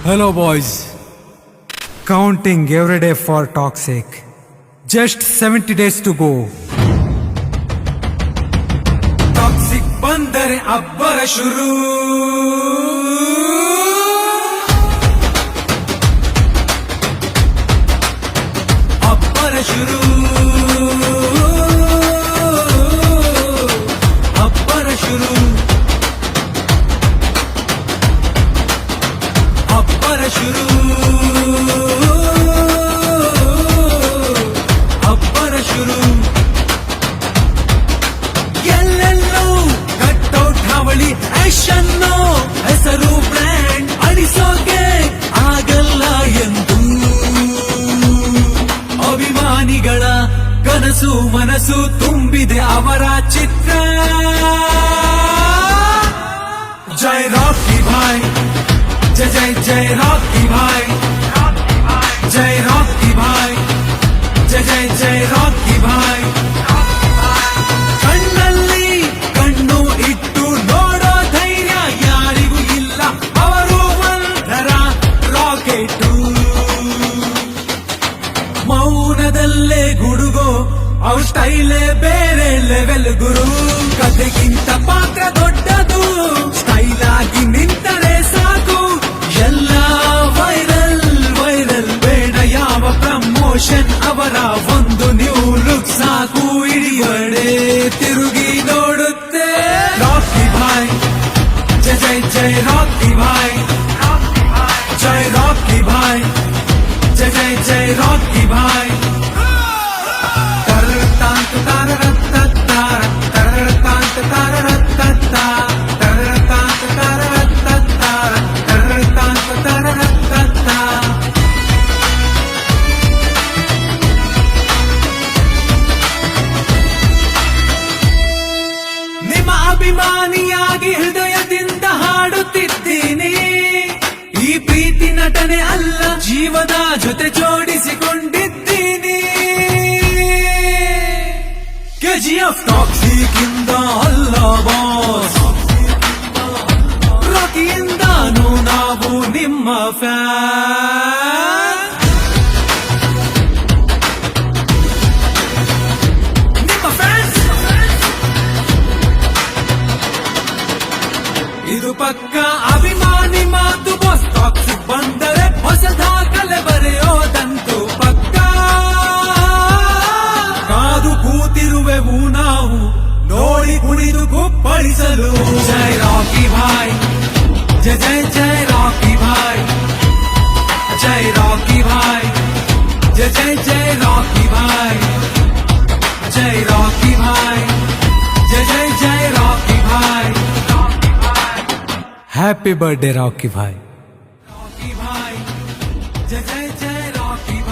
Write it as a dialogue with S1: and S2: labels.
S1: Hello boys, counting every day for talk's sake. Just 70 days to go. Toxic bandare abbara shuru. Abbara shuru. Abbara shuru. Abbara shuru. Abbara shuru. ಎಲ್ಲೆಲ್ಲೋ cutout ಹಾವಳಿ ಆಕ್ಷನ್ನು ಹೆಸರು brand ಅಳಿಸೋಕೆ ಆಗಲ್ಲ ಎಂದು ಅಭಿಮಾನಿಗಳ ಕನಸು ಮನಸ್ಸು ತುಂಬಿದೆ ಅವರ ಚಿತ್ರ. ಜೈ ರಾಕಿ ಭಾಯ್, ಜೈ ಜೈ ಜೈ ರಾಕಿ ಭಾಯ್, ಜೈ ರಾಕಿ ಭಾಯ್, ಜೈ ಜೈ ಜೈ ರಾಕಿ ಭಾಯ್. ಕಣ್ಣಲ್ಲಿ ಕಣ್ಣು ಇಟ್ಟು ನೋಡೋ ಧೈರ್ಯ ಯಾರಿಗೂ ಇಲ್ಲ, ಅವರು ಒಂದರ ರಾಕೆಟು. ಮೌನದಲ್ಲೇ ಗುಡುಗೋ ಅವ್ರ ಸ್ಟೈಲೇ ಬೇರೆ ಲೆವೆಲ್ ಗುರು. ಕಥೆಗಿಂತ ಪಾತ್ರ ದೊಡ್ಡದು, ಸ್ಟೈಲ್ ಆಗಿ ನಿಂತರೆ ಸಾಕು. ಎಲ್ಲ ವೈರಲ್ ವೈರಲ್ ಬೇಡ ಯಾವ ಪ್ರಮೋಷನ್, ಅವರ ಒಂದು ನ್ಯೂ ಲುಕ್ ಸಾಕು. ಇಡಿಯಡೆ ತಿರುಗಿ ನೋಡುತ್ತೆ ರಾಕಿ ಭಾಯ್, ಜೈ ಜೈ ಜೈ ರಾಕಿ ಭಾಯ್, ಜೈ ರಾಕಿ ಭಾಯ್, ಜೈ ಜೈ ಜೈ ರಾಕಿ ಭಾಯ್. ತರತಾಂತ ತಾರರತ್ತಾರ, ತರತಾಂತ ತಾರರತ್ತಾರ, ತರತಾಂತ ತಾರರತ್ತಾರ, ತರತಾಂತ ತಾರರತ್ತಾರ. ನಿಮ್ಮ ಅಭಿಮಾನಿಯಾಗಿ ಹೃದಯದಿಂದ ಹಾಡುತ್ತಿದ್ದೀನಿ. ಈ ಪ್ರೀತಿ ನಟನೆ ಅಲ್ಲ, ಜೀವದ ಜೊತೆ ಜೋಡಿಸಿಕೊಂಡಿದ್ದೀನಿ. ಕೆಜಿಎಫ್ ಟಾಕ್ಸಿಕ್ ಇಂದ ಅಲ್ಲ ಬಾಸ್, ರಾಕಿಯಿಂದಾನು ನಾವು ನಿಮ್ಮ ಫ್ಯಾನ್. ನಿಮ್ಮ ಫ್ಯಾನ್ಸ್ ಇದು ಪಕ್ಕ ಅಭಿಮಾನಿ ಮಾತು ಬಾಸ್. ಟಾಕ್ಸಿಕ್ ಬಂದರೆ ಹೊಸ ದಾಖಲೆ ಬರೆಯೋದಂತೂ ಪಕ್ಕ. ಕಾದು ಕೂತಿರುವೆವು ನಾವು ನೋಡಿ ಕುಣಿದು ಕುಪ್ಪಳಿಸಲು. ಜೈ ರಾಕಿ ಭಾಯ್, ಜೈ ಜೈ ಜೈ ರಾಕಿ ಭಾಯ್, ಜೈ ರಾಕಿ ಭಾಯ್, ಜೈ ಜೈ ಜೈ ರಾಕಿ ಭಾಯ್, ಜೈ ರಾಕಿ ಭಾಯ್, ಜೈ ಜೈ ಜೈ rakhi Bhai. Happy birthday, Rocky Bhai.